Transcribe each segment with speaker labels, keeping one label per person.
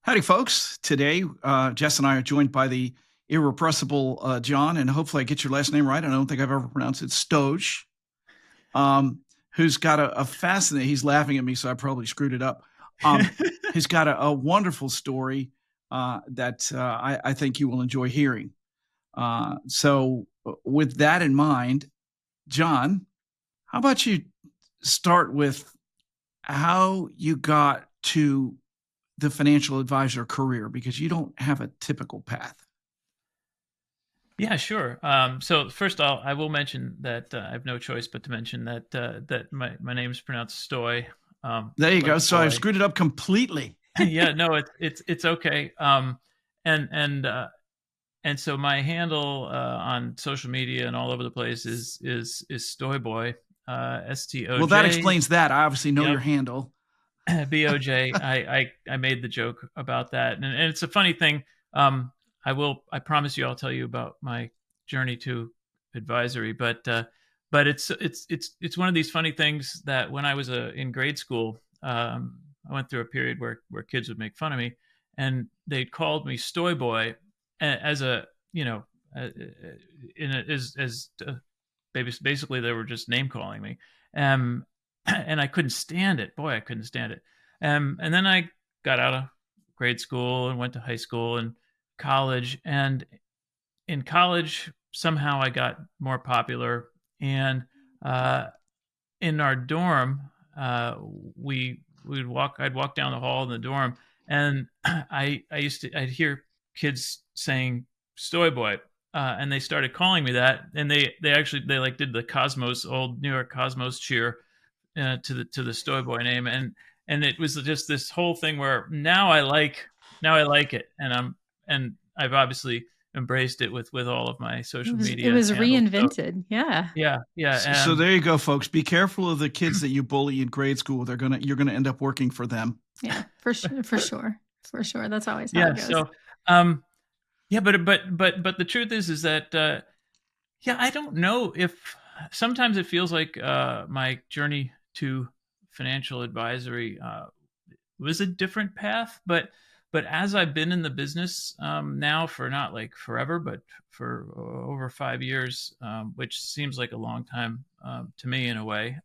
Speaker 1: Howdy, folks. Today, Jess and I are joined by the irrepressible John, and hopefully I get your last name right. I don't think I've ever pronounced it, Stoj, who's got a fascinating, he's laughing at me, so I probably screwed it up. He's got a wonderful story that I think you will enjoy hearing. So with that in mind, John, how about you start with how you got to the financial advisor career, because you don't have a typical path.
Speaker 2: Yeah, sure. So first, I will mention that I have no choice but to mention that that my name is pronounced Stoj.
Speaker 1: There you
Speaker 2: Like
Speaker 1: go.
Speaker 2: a
Speaker 1: So I've
Speaker 2: boy.
Speaker 1: screwed it up completely.
Speaker 2: Yeah, no, it's okay. And and uh, and so my handle on social media and all over the place is Stoj Boy,
Speaker 1: Well, that
Speaker 2: STOJ.
Speaker 1: explains that. I obviously know your
Speaker 2: Yep,
Speaker 1: handle.
Speaker 2: BOJ. I made the joke about that, and it's a funny thing. I promise you I'll tell you about my journey to advisory, but it's one of these funny things that when I was in grade school, I went through a period where kids would make fun of me, and they called me Stoy Boy as a you know in a, as basically they were just name calling me. Um, and I couldn't stand it. Boy, I couldn't stand it. And then I got out of grade school and went to high school and college. And in college, somehow I got more popular. And uh, in our dorm, uh, I'd walk down the hall in the dorm, and I'd hear kids saying "Stoy Boy," and they started calling me that, and they like did the Cosmos old New York Cosmos cheer to the Stoy Boy name, and it was just this whole thing where now I like it, and I've obviously embraced it with all of my
Speaker 3: It
Speaker 2: social
Speaker 3: was it
Speaker 2: media
Speaker 3: was
Speaker 2: handles. So
Speaker 3: reinvented. Yeah.
Speaker 1: So there you go, folks. Be careful of the kids that you bully in grade school. You're gonna end up working for them.
Speaker 3: Yeah, for sure. For sure. That's always how
Speaker 2: yeah,
Speaker 3: it goes.
Speaker 2: so yeah, but the truth is that yeah, I don't know if sometimes it feels like my journey to financial advisory was a different path, but as I've been in the business now for not like forever, but for over 5 years, which seems like a long time to me in a way,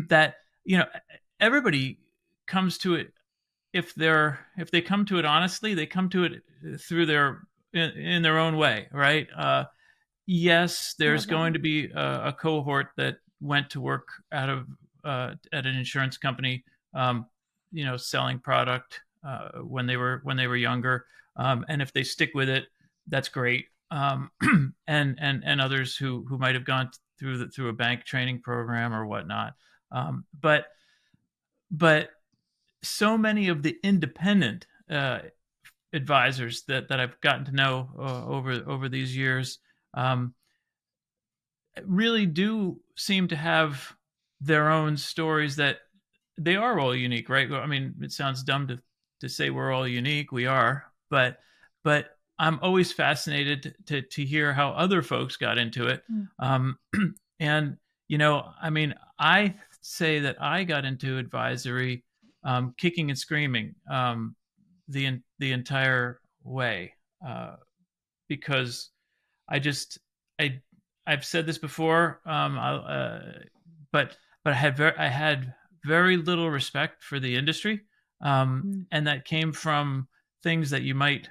Speaker 2: that you know everybody comes to it if they come to it honestly, they come to it through in their own way, right? Yes, there's
Speaker 3: Love
Speaker 2: going
Speaker 3: that.
Speaker 2: to be a cohort that went to work out of at an insurance company, selling product when they were younger, and if they stick with it, that's great. And others who might have gone through a bank training program or whatnot, but so many of the independent advisors that I've gotten to know over these years um, really do seem to have their own stories that they are all unique, right? I mean, it sounds dumb to say we're all unique. We are, but I'm always fascinated to hear how other folks got into it.
Speaker 3: Mm.
Speaker 2: And I mean, I say that I got into advisory kicking and screaming the entire way because I just I I've said this before, but I had very little respect for the industry,
Speaker 3: Mm.
Speaker 2: and that came from things that you might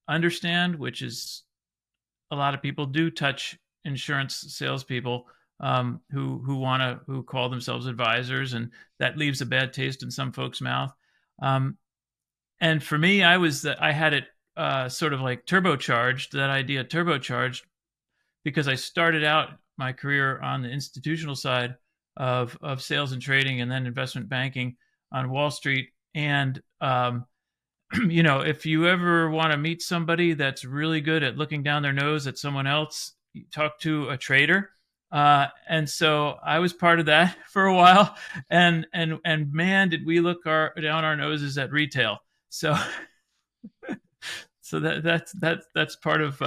Speaker 2: understand, which is a lot of people do touch insurance salespeople who call themselves advisors, and that leaves a bad taste in some folks' mouth. Um, and for me, I had it sort of like turbocharged, that idea turbocharged, because I started out my career on the institutional side of sales and trading, and then investment banking on Wall Street. And if you ever want to meet somebody that's really good at looking down their nose at someone else, you talk to a trader. And so I was part of that for a while, and man, did we look down our noses at retail. So so that's part of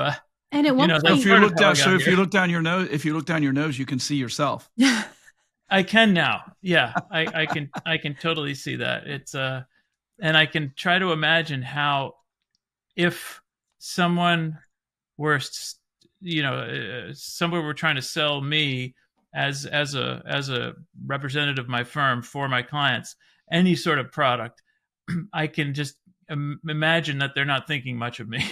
Speaker 3: And at one
Speaker 1: So
Speaker 2: that's
Speaker 1: if
Speaker 3: point,
Speaker 1: you
Speaker 2: part of
Speaker 1: look
Speaker 2: how I
Speaker 1: down,
Speaker 2: got
Speaker 1: so if you
Speaker 2: here.
Speaker 1: look down your nose, you can see yourself.
Speaker 2: I can now. Yeah, I can totally see that. and I can try to imagine how, if someone were, someone were trying to sell me as a representative of my firm for my clients, any sort of product, I can just imagine that they're not thinking much of me.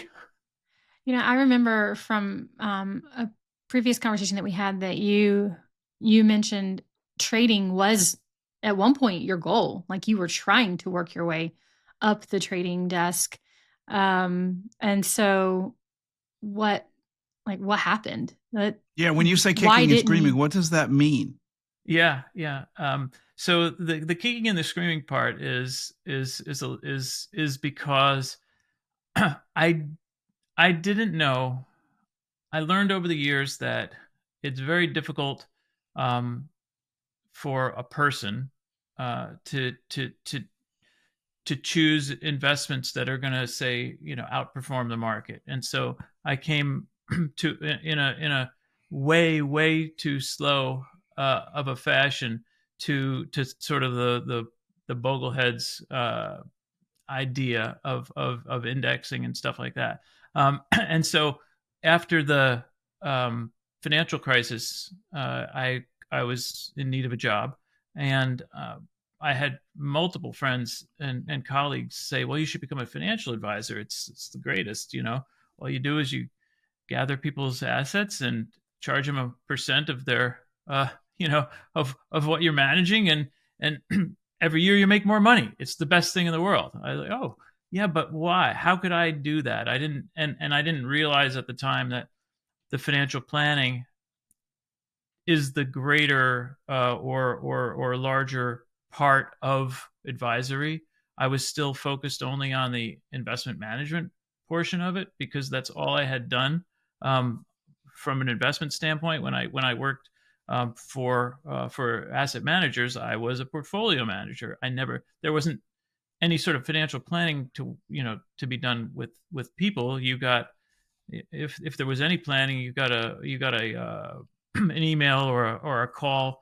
Speaker 3: I remember from a previous conversation that we had that you mentioned trading was at one point your goal. Like you were trying to work your way up the trading desk. And so what happened?
Speaker 1: Yeah, when you say
Speaker 3: Why
Speaker 1: kicking and
Speaker 3: didn't
Speaker 1: screaming,
Speaker 3: you?
Speaker 1: what does that mean?
Speaker 2: Yeah, yeah. So the kicking and the screaming part is because I didn't know. I learned over the years that it's very difficult, for a person, to choose investments that are going to, say, outperform the market. And so I came to in a way too slow of a fashion to sort of the Bogleheads idea of indexing and stuff like that. And so after the financial crisis, I was in need of a job, and I had multiple friends and colleagues say, "Well, you should become a financial advisor. It's the greatest. All you do is you gather people's assets and charge them a percent of their, of what you're managing, and every year you make more money. It's the best thing in the world." I was like, "Oh, yeah, but why? How could I do that?" I didn't, and I didn't realize at the time that the financial planning is the greater, or larger part of advisory. I was still focused only on the investment management portion of it because that's all I had done, from an investment standpoint. When I worked, for asset managers, I was a portfolio manager. There wasn't any sort of financial planning to be done with people. You got, if there was any planning, you got a an email or a call,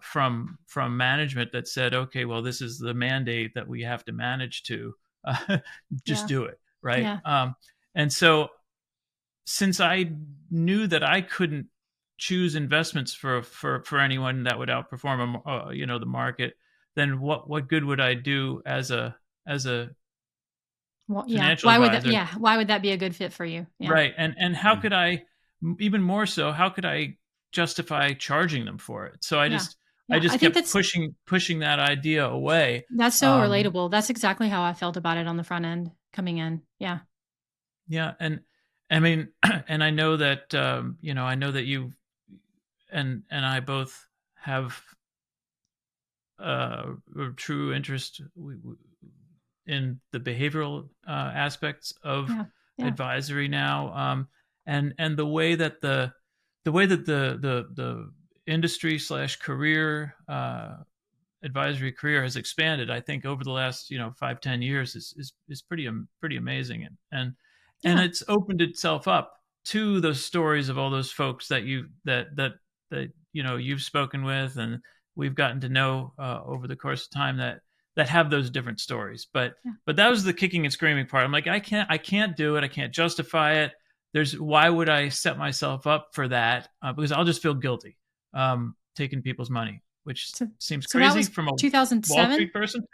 Speaker 2: from management that said, "Okay, well, this is the mandate that we have to manage to, uh, just
Speaker 3: Yeah.
Speaker 2: do it," right?
Speaker 3: Yeah.
Speaker 2: And so, since I knew that I couldn't choose investments for anyone that would outperform the market, then what good would I do as a
Speaker 3: Well, yeah.
Speaker 2: financial advisor?
Speaker 3: Why would that be a good fit for you? Yeah.
Speaker 2: Right. And how could I, even more so, how could I justify charging them for it? So I
Speaker 3: Yeah.
Speaker 2: just I
Speaker 3: Yeah. I
Speaker 2: just
Speaker 3: think
Speaker 2: kept pushing that idea away.
Speaker 3: that's so
Speaker 2: Um,
Speaker 3: relatable. That's exactly how I felt about it on the front end coming in. Yeah.
Speaker 2: yeah, and I mean, and I know that, I know that you and I both have, a true interest, in the behavioral, aspects of
Speaker 3: Yeah. Yeah.
Speaker 2: advisory now, and the way that the industry slash career, advisory career has expanded, I think, over the last 5-10 years is pretty amazing, and
Speaker 3: Yeah.
Speaker 2: it's opened itself up to those stories of all those folks that you've spoken with, and we've gotten to know, over the course of time, that have those different stories. But
Speaker 3: Yeah.
Speaker 2: that was the kicking and screaming part. I'm like, I can't do it. I can't justify it. Why would I set myself up for that? Because I'll just feel guilty, taking people's money, which
Speaker 3: So,
Speaker 2: seems
Speaker 3: so that
Speaker 2: crazy
Speaker 3: was
Speaker 2: from a Wall
Speaker 3: 2007.
Speaker 2: Street person.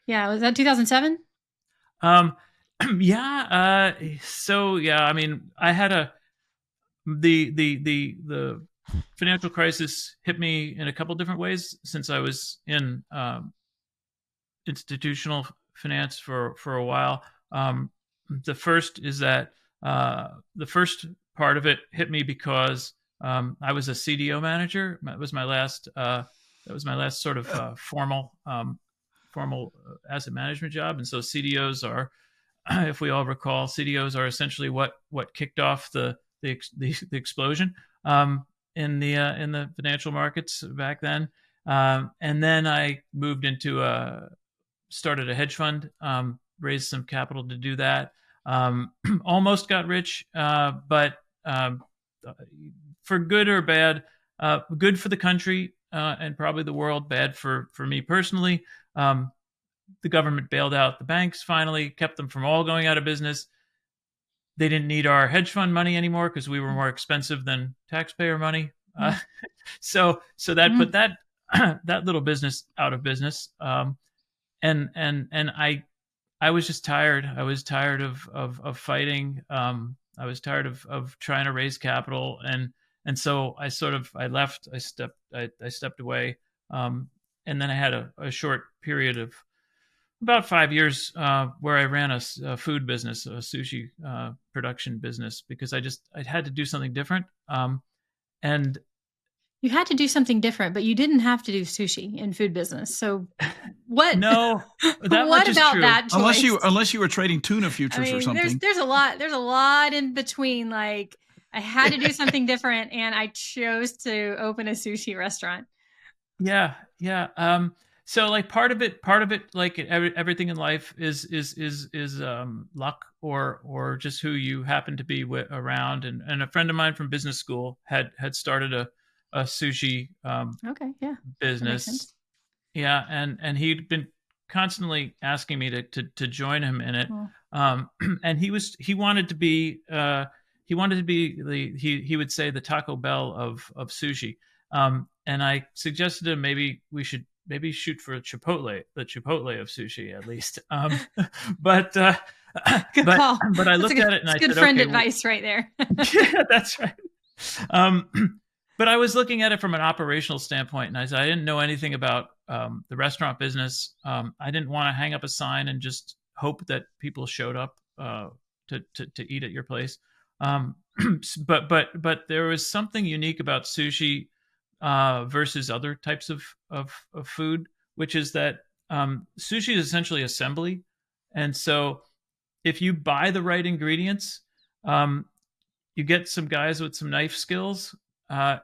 Speaker 3: Yeah. Was that 2007?
Speaker 2: um, yeah. So yeah, I mean, I had the financial crisis hit me in a couple different ways, since I was in, institutional finance for a while. The first is that, the first part of it hit me because, I was a CDO manager. That was my last sort of, formal asset management job. And so CDOs are, if we all recall, CDOs are essentially what kicked off the explosion, in the financial markets back then. And then I moved into started a hedge fund, raised some capital to do that. Almost got rich, but, for good or bad, good for the country, and probably the world, bad for me personally. Um, the government bailed out the banks finally, kept them from all going out of business. They didn't need our hedge fund money anymore because we were more expensive than taxpayer money. So that put that that little business out of business. And I was just tired. I was tired of fighting. I was tired of trying to raise capital, and so I left. I stepped away, and then I had a short period of about 5 years where I ran a food business, a sushi production business, because I had to do something different. And
Speaker 3: you had to do something different, but you didn't have to do sushi in food business. So what?
Speaker 2: No, that
Speaker 3: what
Speaker 2: much is
Speaker 3: about
Speaker 2: true.
Speaker 3: that choice?
Speaker 1: Unless you were trading tuna futures or something.
Speaker 3: There's a lot in between. Like, I had to do something different, and I chose to open a sushi restaurant.
Speaker 2: Yeah. So like part of it, like everything in life is luck or just who you happen to be around. And a friend of mine from business school had started a sushi business. Yeah, and he'd been constantly asking me to join him in it. And he wanted to be he would say the Taco Bell of sushi. And I suggested to him maybe we should shoot for the Chipotle of sushi at least. But
Speaker 3: good call.
Speaker 2: But I looked at it and I said,
Speaker 3: good friend advice right there.
Speaker 2: Yeah, that's right. But I was looking at it from an operational standpoint, and I said I didn't know anything about the restaurant business. I didn't want to hang up a sign and just hope that people showed up to eat at your place. But there was something unique about sushi versus other types of food, which is that sushi is essentially assembly. And so if you buy the right ingredients, you get some guys with some knife skills,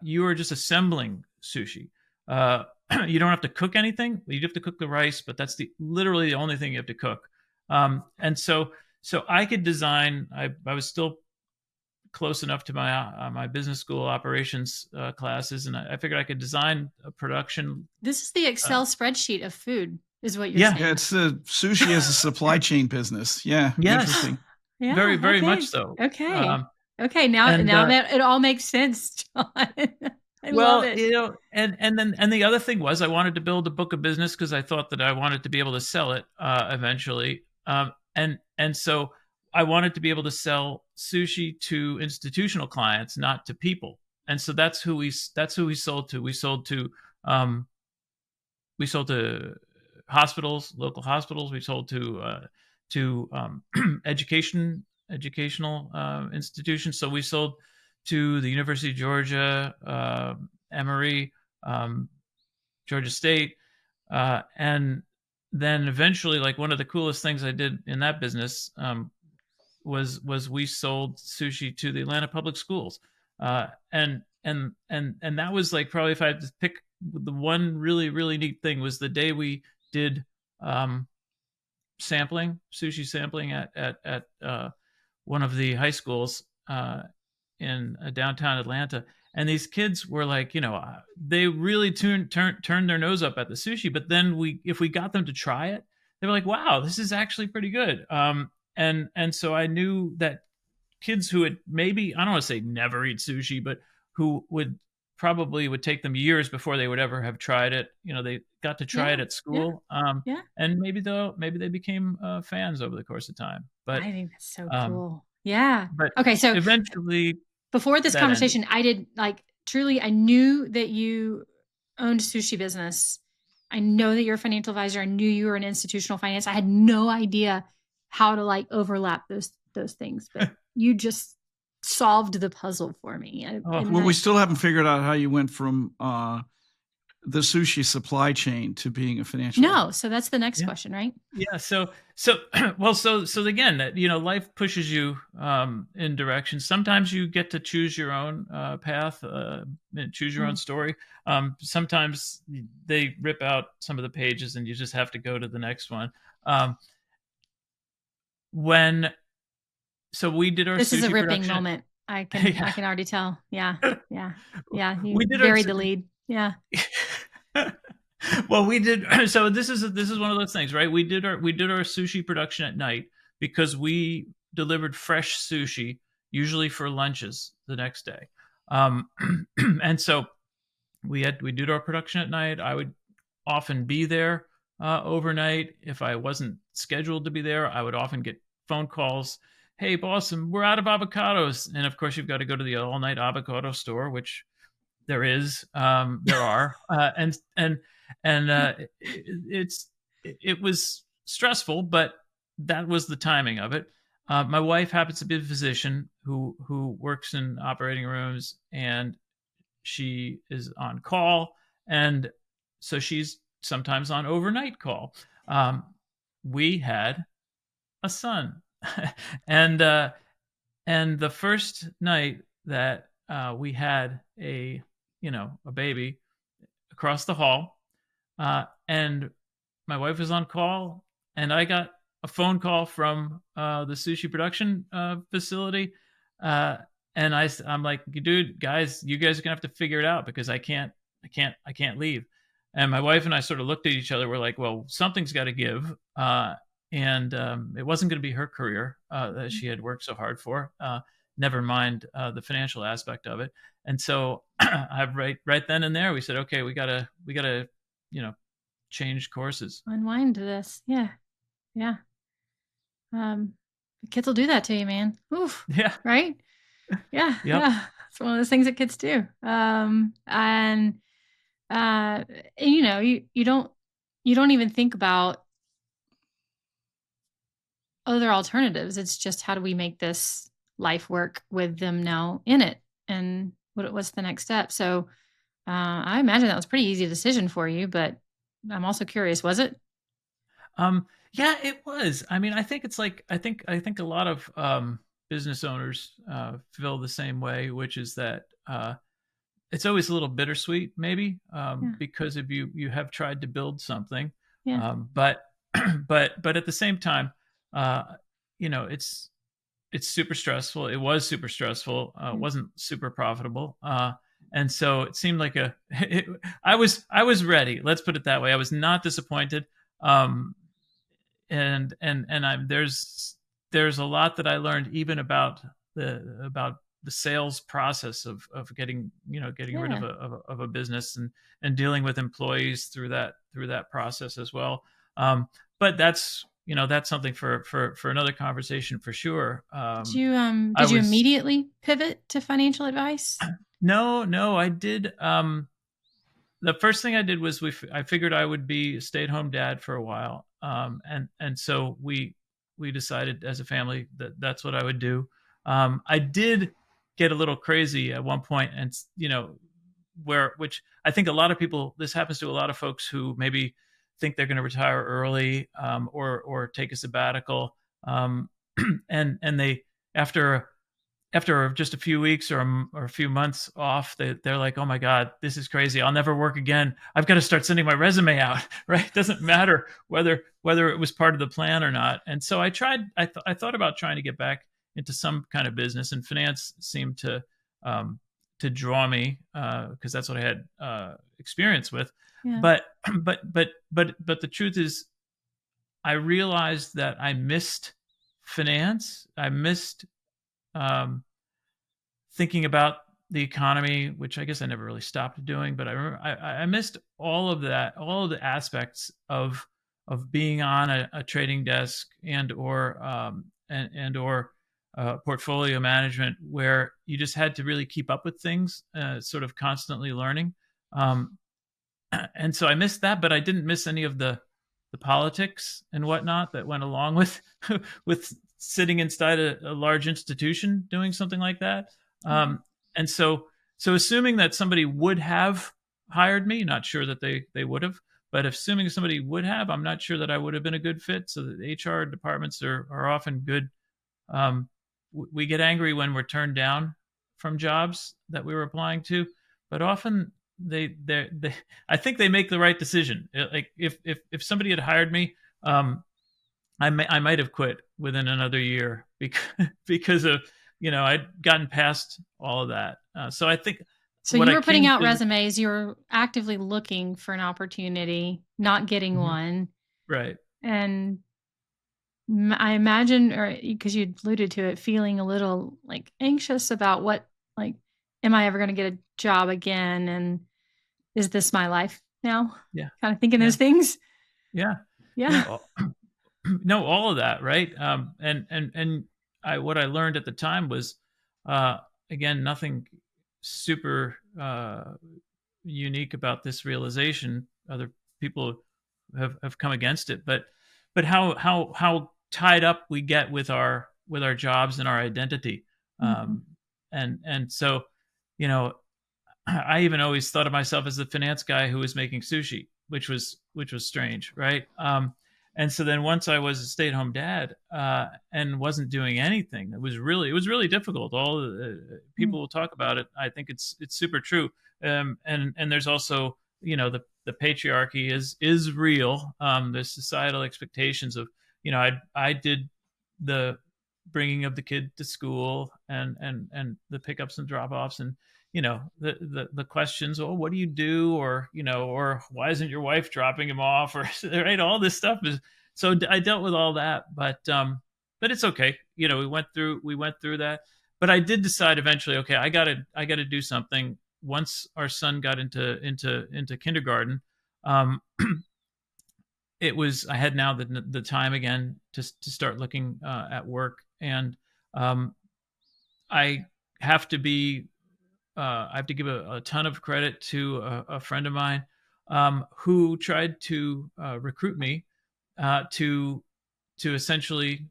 Speaker 2: you are just assembling sushi. You don't have to cook anything. You have to cook the rice, but that's literally the only thing you have to cook. And so I could design, I was still close enough to my business school operations classes, and I figured I could design a production.
Speaker 3: This is the Excel spreadsheet of food, is what you're saying.
Speaker 1: Yeah, it's sushi as a supply chain business. Yeah,
Speaker 2: yes.
Speaker 1: Interesting.
Speaker 2: Yeah, very, very much so.
Speaker 3: Okay. Okay, now that it all makes sense, John. I love it.
Speaker 2: You know, and the other thing was I wanted to build a book of business because I thought that I wanted to be able to sell it eventually. And so I wanted to be able to sell sushi to institutional clients, not to people. And so that's who we sold to. We sold to hospitals, local hospitals. We sold to educational institutions. So we sold to the University of Georgia, Emory, Georgia State, and then eventually, like one of the coolest things I did in that business was we sold sushi to the Atlanta Public Schools, and that was like probably, if I had to pick, the one really, really neat thing was the day we did sushi sampling at one of the high schools in downtown Atlanta. And these kids were like, they really turned their nose up at the sushi. But then if we got them to try it, they were like, wow, this is actually pretty good. And so I knew that kids who had maybe, I don't want to say never eat sushi, but who would take them years before they would ever have tried it. They got to try it at school. And maybe they became fans over the course of time. But
Speaker 3: I think that's so cool. Yeah.
Speaker 2: But
Speaker 3: okay. So
Speaker 2: eventually,
Speaker 3: before this conversation, I did truly, I knew that you owned a sushi business. I know that you're a financial advisor. I knew you were in institutional finance. I had no idea how to overlap those things, but you just solved the puzzle for me.
Speaker 1: We still haven't figured out how you went from the sushi supply chain to being a financial.
Speaker 3: No, so that's the next question, right?
Speaker 2: Yeah. So again, life pushes you in directions. Sometimes you get to choose your own path, choose your own story. Sometimes they rip out some of the pages, and you just have to go to the next one. So we did our.
Speaker 3: This
Speaker 2: sushi
Speaker 3: is a ripping
Speaker 2: production.
Speaker 3: moment. I can already tell. Yeah. You buried the lead. Yeah.
Speaker 2: Well, we did. So this is one of those things, right? We did our sushi production at night because we delivered fresh sushi, usually for lunches the next day. Um, and so we did our production at night. I would often be there overnight. If I wasn't scheduled to be there, I would often get phone calls. Hey, boss, we're out of avocados, and of course, you've got to go to the all-night avocado store, which there are, it was stressful, but that was the timing of it. My wife happens to be a physician who works in operating rooms, and she is on call, and so she's sometimes on overnight call. We had a son, and the first night that we had a baby across the hall, and my wife was on call, and I got a phone call from the sushi production facility, and I'm like, dude, guys, you guys are gonna have to figure it out because I can't leave. And my wife and I sort of looked at each other. We're like, well, something's got to give. And it wasn't going to be her career that she had worked so hard for. Never mind the financial aspect of it. And so, right then and there, we said, okay, we gotta, change courses.
Speaker 3: Unwind this. Yeah. Yeah. The kids will do that to you, man. Oof.
Speaker 2: Yeah.
Speaker 3: Right? Yeah.
Speaker 2: Yep.
Speaker 3: Yeah. It's one of those things that kids do. And you don't even think about other alternatives. It's just, how do we make this life work with them now in it, and what's the next step? So I imagine that was a pretty easy decision for you, but I'm also curious, was it?
Speaker 2: Yeah, it was. I mean, I think it's like I think a lot of business owners feel the same way, which is that it's always a little bittersweet, maybe,
Speaker 3: Yeah.
Speaker 2: because if you have tried to build something,
Speaker 3: Yeah.
Speaker 2: but but at the same time, uh, it's super stressful. It was super stressful. It wasn't super profitable. And so it seemed like I was ready. Let's put it that way. I was not disappointed. There's a lot that I learned even about the sales process of getting rid
Speaker 3: Yeah.
Speaker 2: of a business, and dealing with employees through that process as well. But that's something for another conversation for sure.
Speaker 3: Did you immediately pivot to financial advice?
Speaker 2: No, I did. The first thing I did was I figured I would be a stay-at-home dad for a while, and so we decided as a family that that's what I would do. I did get a little crazy at one point, and which I think a lot of people, this happens to a lot of folks who maybe think they're going to retire early, or take a sabbatical, and they after just a few weeks or a few months off, they're like, oh my God, this is crazy. I'll never work again. I've got to start sending my resume out, right? It doesn't matter whether it was part of the plan or not. And so I thought about trying to get back into some kind of business, and finance seemed to draw me, because that's what I had experience with.
Speaker 3: Yeah.
Speaker 2: But the truth is, I realized that I missed finance. I missed thinking about the economy, which I guess I never really stopped doing, but I remember I missed all of that, all of the aspects of being on a trading desk and or portfolio management, where you just had to really keep up with things, sort of constantly learning. And so I missed that, but I didn't miss any of the politics and whatnot that went along with with sitting inside a large institution doing something like that. And so assuming that somebody would have hired me, not sure that they would have, but assuming somebody would have, I'm not sure that I would have been a good fit. So the HR departments are often good. We get angry when we're turned down from jobs that we were applying to, but often they I think they make the right decision. Like if somebody had hired me, I might have quit within another year because of I'd gotten past all of that. So I think
Speaker 3: So
Speaker 2: what
Speaker 3: you
Speaker 2: I
Speaker 3: were putting
Speaker 2: came
Speaker 3: out
Speaker 2: to,
Speaker 3: resumes, you were actively looking for an opportunity, not getting
Speaker 2: Mhm.
Speaker 3: one.
Speaker 2: Right.
Speaker 3: And I imagine, or because you alluded to it, feeling a little like anxious about what, like, am I ever going to get a job again? And is this my life now?
Speaker 2: Yeah.
Speaker 3: Kind of thinking
Speaker 2: Yeah.
Speaker 3: those things.
Speaker 2: Yeah.
Speaker 3: Yeah.
Speaker 2: Yeah. No, all of that, right? And what I learned at the time was, uh, again, nothing super unique about this realization. Other people have come against it, but how tied up we get with our jobs and our identity,
Speaker 3: Mhm.
Speaker 2: and so, you know, I even always thought of myself as the finance guy who was making sushi, which was strange, right? And so then once I was a stay-at-home dad, and wasn't doing anything, it was really difficult. All
Speaker 3: Mm.
Speaker 2: people will talk about it. I think it's super true. And there's also, you know, the patriarchy is real. There's societal expectations of, you know, I did the bringing of the kid to school, and the pickups and drop-offs, and, you know, the questions, oh, what do you do, or, you know, or why isn't your wife dropping him off, or right, all this stuff is, so I dealt with all that, but it's okay, you know, we went through that. But I did decide eventually, okay, I gotta do something. Once our son got into kindergarten, um it was, I had now the time again to start looking at work. And um I have to be I have to give a ton of credit to a friend of mine, who tried to recruit me to essentially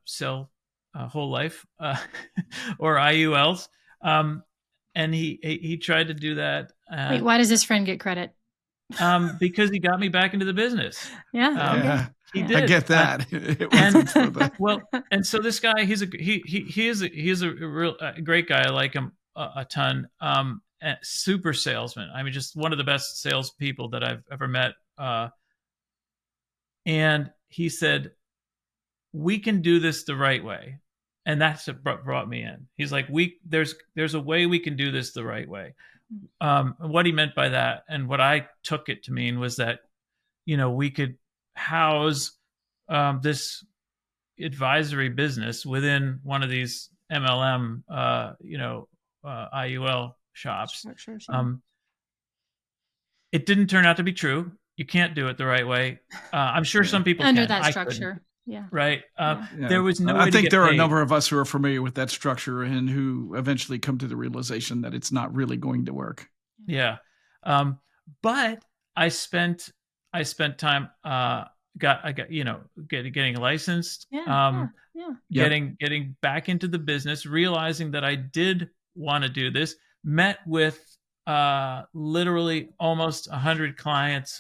Speaker 2: sell whole life, or IULs, um, and he tried to do that,
Speaker 3: Wait, why does this friend get credit?
Speaker 2: because he got me back into the business.
Speaker 3: Yeah.
Speaker 2: Um,
Speaker 3: Okay.
Speaker 1: Yeah,
Speaker 2: he
Speaker 3: Yeah.
Speaker 1: I
Speaker 2: did,
Speaker 1: get that. It
Speaker 2: and
Speaker 1: wasn't for the.
Speaker 2: well, and so this guy, he is a real great guy. I like him a ton. Super salesman. I mean, just one of the best salespeople that I've ever met. And he said, "We can do this the right way," and that's what brought me in. He's like, "We there's a way we can do this the right way." And what he meant by that, and what I took it to mean, was that, you know, we could house this advisory business within one of these MLM, IUL shops.
Speaker 3: Structures. Yeah.
Speaker 2: Um, it didn't turn out to be true. You can't do it the right way. I'm sure
Speaker 1: Yeah.
Speaker 2: some people
Speaker 3: Under
Speaker 2: can.
Speaker 3: that
Speaker 2: I couldn't.
Speaker 3: structure. Yeah.
Speaker 2: Right?
Speaker 3: Yeah.
Speaker 1: Yeah.
Speaker 2: There was no
Speaker 1: I
Speaker 2: way to
Speaker 1: think
Speaker 2: get
Speaker 1: there are a
Speaker 2: paid.
Speaker 1: number of us who are familiar with that structure and who eventually come to the realization that it's not really going to work.
Speaker 2: Yeah. But I spent time, I got, you know, getting licensed,
Speaker 3: Yeah. Yeah. Yeah.
Speaker 1: Yep.
Speaker 2: getting back into the business, realizing that I did want to do this, met with literally almost 100 clients.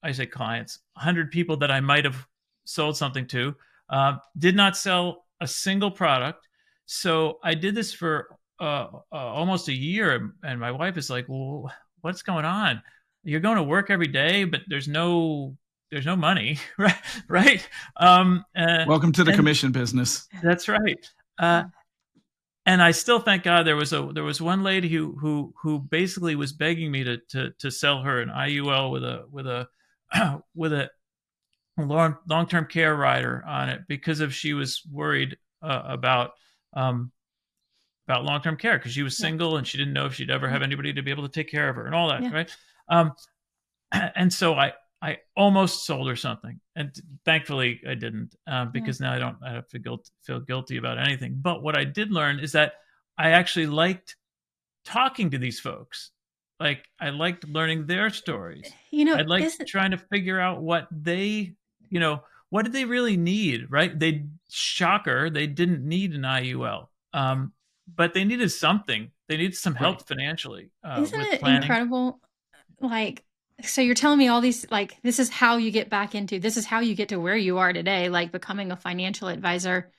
Speaker 2: I say clients, 100 people that I might have sold something to. Did not sell a single product. So I did this for almost a year, and my wife is like, "Well, what's going on? You're going to work every day, but there's no money, right? Right?
Speaker 1: Welcome to the
Speaker 2: And
Speaker 1: commission business.
Speaker 2: that's right. Uh, and I still thank God there was one lady who basically was begging me to sell her an IUL with a with a long term care rider on it, because if she was worried um, about long term care, because she was
Speaker 3: Yeah.
Speaker 2: single and she didn't know if she'd ever have anybody to be able to take care of her and all that,
Speaker 3: Yeah.
Speaker 2: right? Um, and so I almost sold her something, and thankfully I didn't, because now I don't have to feel guilty about anything. But what I did learn is that I actually liked talking to these folks. Like, I liked learning their stories.
Speaker 3: You
Speaker 2: I
Speaker 3: know,
Speaker 2: liked
Speaker 3: isn't
Speaker 2: trying to figure out what they, you know, what did they really need, right? Shocker, they didn't need an IUL, but they needed something. They needed some
Speaker 1: Right.
Speaker 2: help financially,
Speaker 3: isn't
Speaker 2: with
Speaker 3: it
Speaker 2: planning.
Speaker 3: incredible? Like, so you're telling me all these, like, this is how you get back into, this is how you get to where you are today, like becoming a financial advisor.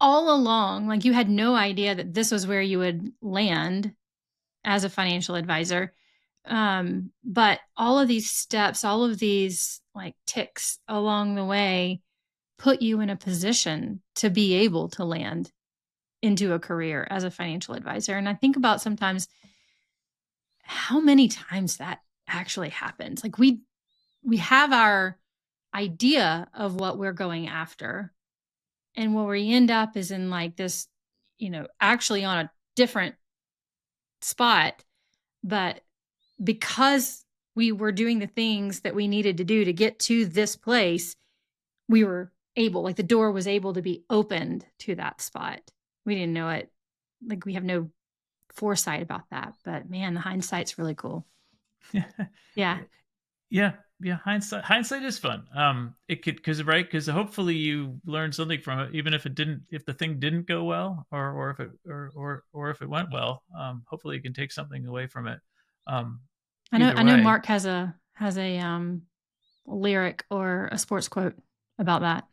Speaker 3: All along, like, you had no idea that this was where you would land as a financial advisor. But all of these steps, all of these like ticks along the way put you in a position to be able to land into a career as a financial advisor. And I think about sometimes how many times that actually happens. Like we have our idea of what we're going after, and where we end up is in like this, actually on a different spot, but because we were doing the things that we needed to do to get to this place, we were able, like the door was able to be opened to that spot. We didn't know it. Like we have no foresight about that, but man, the hindsight's really cool. Yeah.
Speaker 2: Yeah, yeah. Hindsight is fun. It could because hopefully you learn something from it, even if if the thing didn't go well, or if it or if it went well. Hopefully you can take something away from it.
Speaker 3: I know.
Speaker 2: Either
Speaker 3: I know.
Speaker 2: way.
Speaker 3: Mark has a lyric or a sports quote about that.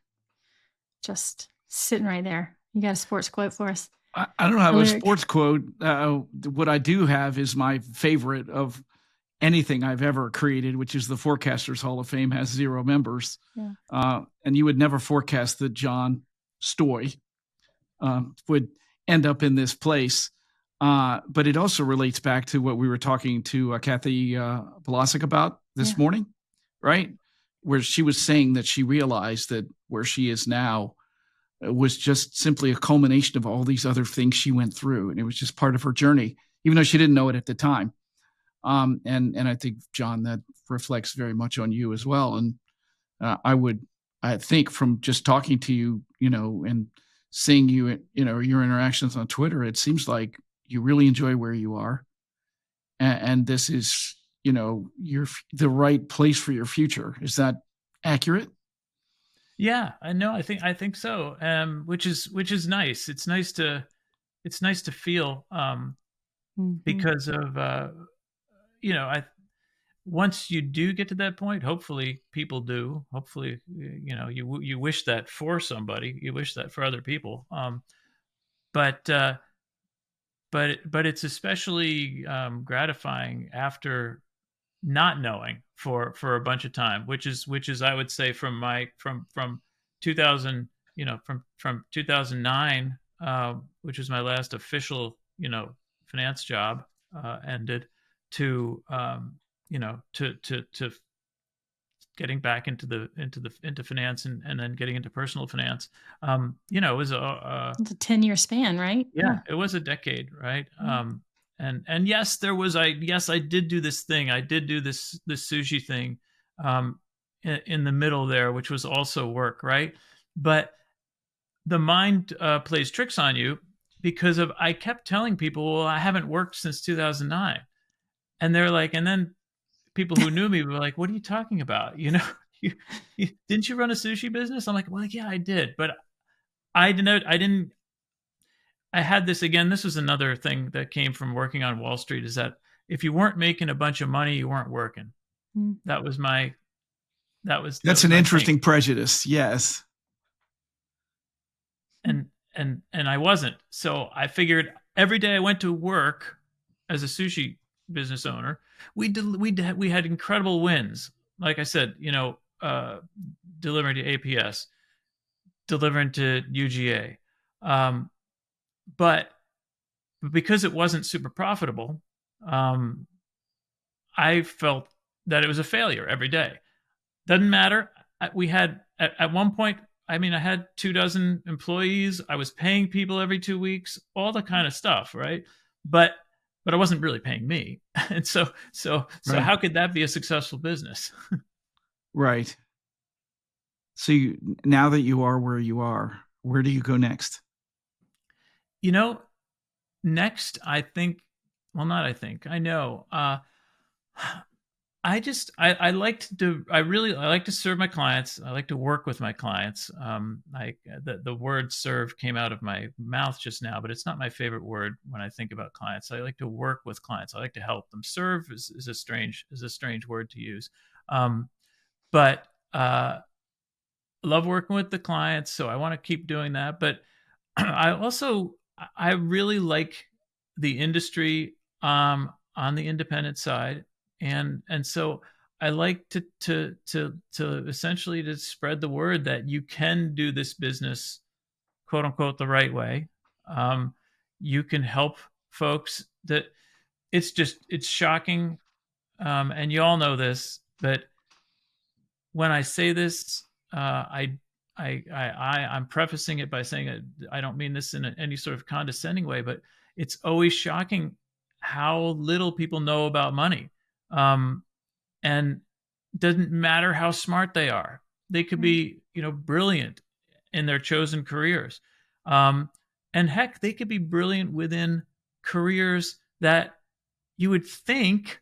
Speaker 3: Just sitting right there. You got a sports quote for us?
Speaker 1: I don't have a sports quote. What I do have is my favorite of anything I've ever created, which is the Forecasters Hall of Fame has 0 members.
Speaker 3: Yeah.
Speaker 1: And you would never forecast that John Stoj would end up in this place. But it also relates back to what we were talking to Kathy Bolasic about this morning, right? Where she was saying that she realized that where she is now was just simply a culmination of all these other things she went through. And it was just part of her journey, even though she didn't know it at the time. And I think, John, that reflects very much on you as well. And I think from just talking to you, and seeing you, your interactions on Twitter, it seems like you really enjoy where you are. And this is, the right place for your future. Is that accurate?
Speaker 2: Yeah, I know. I think so. Which is nice. It's nice to feel, because of, once you do get to that point, hopefully people do. Hopefully, you wish that for somebody. You wish that for other people. But it's especially gratifying after not knowing for a bunch of time, which is I would say from 2000, from 2009, which was my last official finance job, ended, to to getting back into finance, and then getting into personal finance. It was
Speaker 3: it's a 10-year span, right?
Speaker 2: Yeah, it was a decade, right? And yes, I did do this thing. I did do this sushi thing, in the middle there, which was also work, right? But the mind plays tricks on you, because I kept telling people, well, I haven't worked since 2009, and they're like, and then people who knew me were like, what are you talking about? You, didn't you run a sushi business? I'm like, well, yeah, I did, but I didn't. I had this again. This was another thing that came from working on Wall Street, is that if you weren't making a bunch of money, you weren't working. That was that's
Speaker 1: an interesting prejudice. Yes.
Speaker 2: And I wasn't. So I figured every day I went to work as a sushi business owner, we had incredible wins. Like I said, delivering to APS, delivering to UGA. But because it wasn't super profitable, I felt that it was a failure every day. Doesn't matter. We had at one point, I had 24 employees. I was paying people every 2 weeks, all the kind of stuff, right? But I wasn't really paying me, and so
Speaker 1: Right.
Speaker 2: How could that be a successful business?
Speaker 1: Right. So now that you are where you are, where do you go next?
Speaker 2: Next, I think, well, not I think, I know. I like to serve my clients. I like to work with my clients. The word serve came out of my mouth just now, but it's not my favorite word when I think about clients. I like to work with clients. I like to help them. Serve is a strange word to use. But love working with the clients, so I want to keep doing that. But I really like the industry, on the independent side, and so I like to essentially to spread the word that you can do this business, quote unquote, the right way. You can help folks that it's shocking, and you all know this, but when I say this, I'm prefacing it by saying I don't mean this in any sort of condescending way, but it's always shocking how little people know about money, and doesn't matter how smart they are. They could be, brilliant in their chosen careers, and heck, they could be brilliant within careers that you would think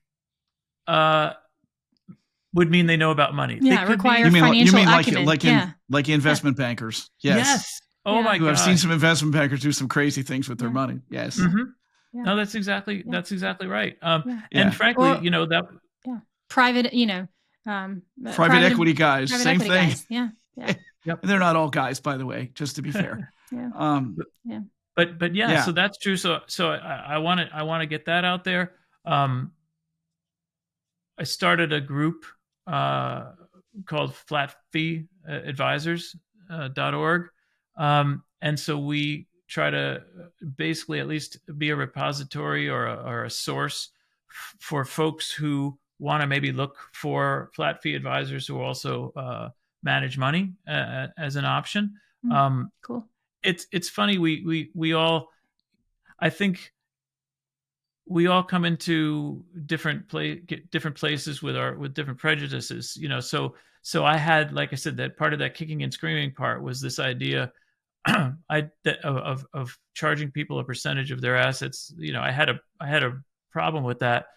Speaker 2: would mean they know about money.
Speaker 3: Yeah,
Speaker 2: they could
Speaker 3: require
Speaker 2: be,
Speaker 3: financial acumen.
Speaker 1: like investment bankers?
Speaker 2: Yes. Oh my God.
Speaker 1: I've seen some investment bankers do some crazy things with their money. Yes.
Speaker 2: Mm-hmm.
Speaker 3: Yeah.
Speaker 2: No, that's exactly right.
Speaker 3: Yeah.
Speaker 2: And frankly,
Speaker 3: private,
Speaker 1: private equity guys,
Speaker 3: private
Speaker 1: same
Speaker 3: equity
Speaker 1: thing.
Speaker 3: guys. Yeah.
Speaker 2: Yep.
Speaker 1: They're not all guys, by the way, just to be fair.
Speaker 2: But yeah, so that's true. So I want to get that out there. I started a group called flatfeeadvisors.org. And so we try to basically at least be a repository or a source for folks who want to maybe look for flat fee advisors who also manage money as an option.
Speaker 3: Cool.
Speaker 2: It's funny. We all, I think, we all come into different places with different prejudices, So I had, like I said, that part of that kicking and screaming part was this idea of charging people a percentage of their assets. I had a problem with that.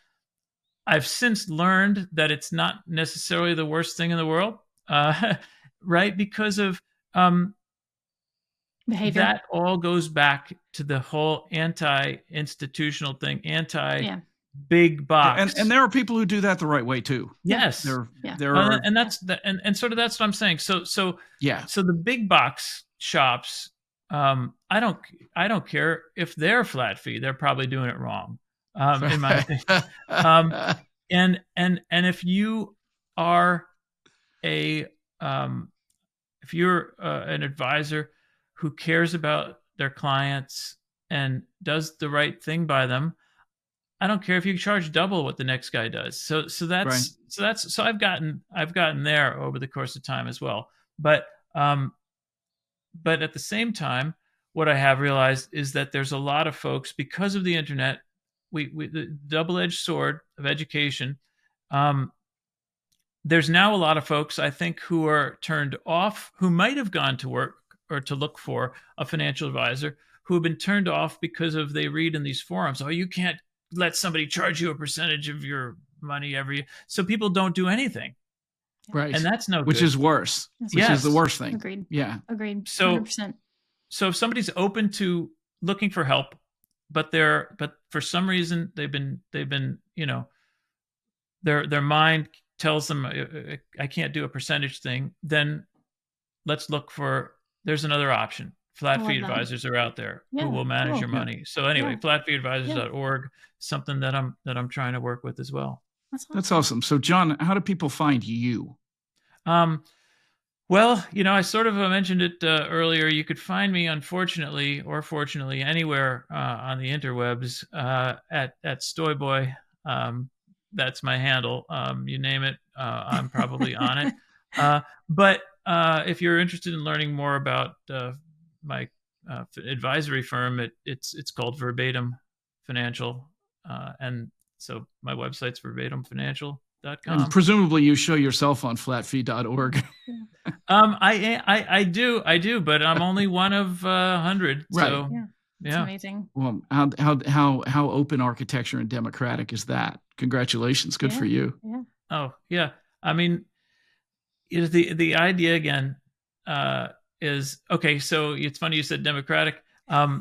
Speaker 2: I've since learned that it's not necessarily the worst thing in the world, right? Because of behavior. That all goes back to the whole anti-institutional thing, anti-big box.
Speaker 1: And there are people who do that the right way too.
Speaker 2: Yes,
Speaker 1: there are,
Speaker 2: and that's and sort of that's what I'm saying. So So the big box shops, I don't care if they're flat fee; they're probably doing it wrong, in my opinion. And if you are if you're an advisor who cares about their clients and does the right thing by them, I don't care if you charge double what the next guy does. So I've gotten there over the course of time as well. But at the same time, what I have realized is that there's a lot of folks, because of the internet, the double-edged sword of education. There's now a lot of folks, I think, who are turned off, who might have gone to work or to look for a financial advisor, who have been turned off because of they read in these forums, oh, you can't let somebody charge you a percentage of your money every year. So people don't do anything.
Speaker 1: Right.
Speaker 2: And that's no good.
Speaker 1: Which is worse. Which is the worst thing.
Speaker 3: Agreed.
Speaker 1: Yeah.
Speaker 3: Agreed.
Speaker 2: So
Speaker 3: 100%.
Speaker 2: So if somebody's open to looking for help, but for some reason they've been their mind tells them I can't do a percentage thing, then let's look for, there's another option. Flat fee advisors are out there who will manage your money. So anyway, flatfeeadvisors.org, something that I'm trying to work with as well.
Speaker 1: That's awesome. So John, how do people find you?
Speaker 2: Well, I sort of mentioned it earlier. You could find me, unfortunately or fortunately, anywhere on the interwebs at Stoyboy. That's my handle. You name it, I'm probably on it. But if you're interested in learning more about my advisory firm, it's called Verbatim Financial, and so my website's verbatimfinancial.com.
Speaker 1: And presumably you show yourself on flatfee.org.
Speaker 2: I do, but I'm only one of 100.
Speaker 1: Right.
Speaker 2: So
Speaker 3: It's amazing.
Speaker 1: Well, how open architecture and democratic is that? Congratulations. Good for you.
Speaker 3: Yeah.
Speaker 2: Oh yeah. I mean, the idea again is, okay. So it's funny you said democratic. I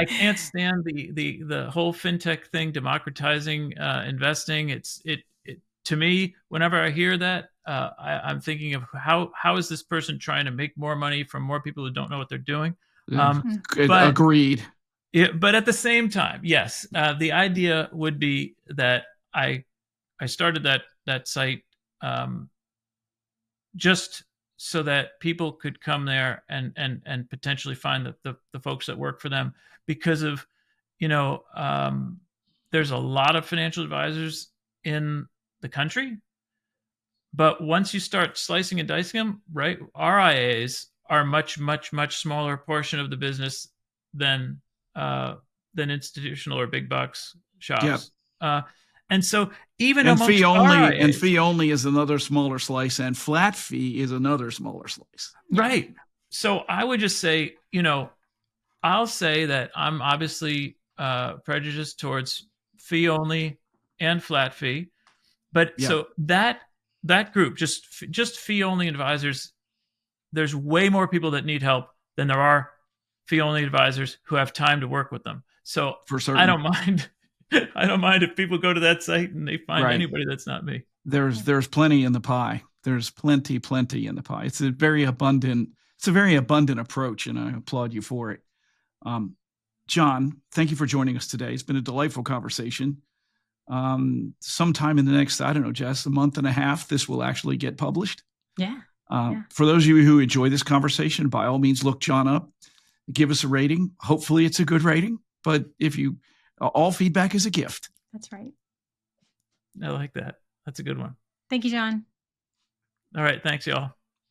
Speaker 2: can't stand the whole fintech thing, democratizing investing. It to me, whenever I hear that, I'm thinking of how is this person trying to make more money from more people who don't know what they're doing.
Speaker 1: Agreed.
Speaker 2: But at the same time, yes, the idea would be that I started that site just so that people could come there and potentially find the folks that work for them, because of the there's a lot of financial advisors in the country, but once you start slicing and dicing them, right, RIAs are much, much, much smaller portion of the business than institutional or big bucks shops. And so even
Speaker 1: And
Speaker 2: amongst
Speaker 1: fee only is another smaller slice, and flat fee is another smaller slice.
Speaker 2: Right. So I would just say, I'll say that I'm obviously prejudiced towards fee only and flat fee, but so that group, just fee only advisors, there's way more people that need help than there are fee only advisors who have time to work with them. So
Speaker 1: for certain,
Speaker 2: I don't mind. I don't mind if people go to that site and they find anybody that's not me.
Speaker 1: There's plenty in the pie. There's plenty in the pie. It's a very abundant approach, and I applaud you for it. John, thank you for joining us today. It's been a delightful conversation. Sometime in the next, I don't know, Jess, a month and a half, this will actually get published.
Speaker 3: Yeah.
Speaker 1: For those of you who enjoy this conversation, by all means, look John up, give us a rating. Hopefully it's a good rating, but all feedback is a gift.
Speaker 3: That's right.
Speaker 2: I like that. That's a good one.
Speaker 3: Thank you, John.
Speaker 2: All right. Thanks, y'all.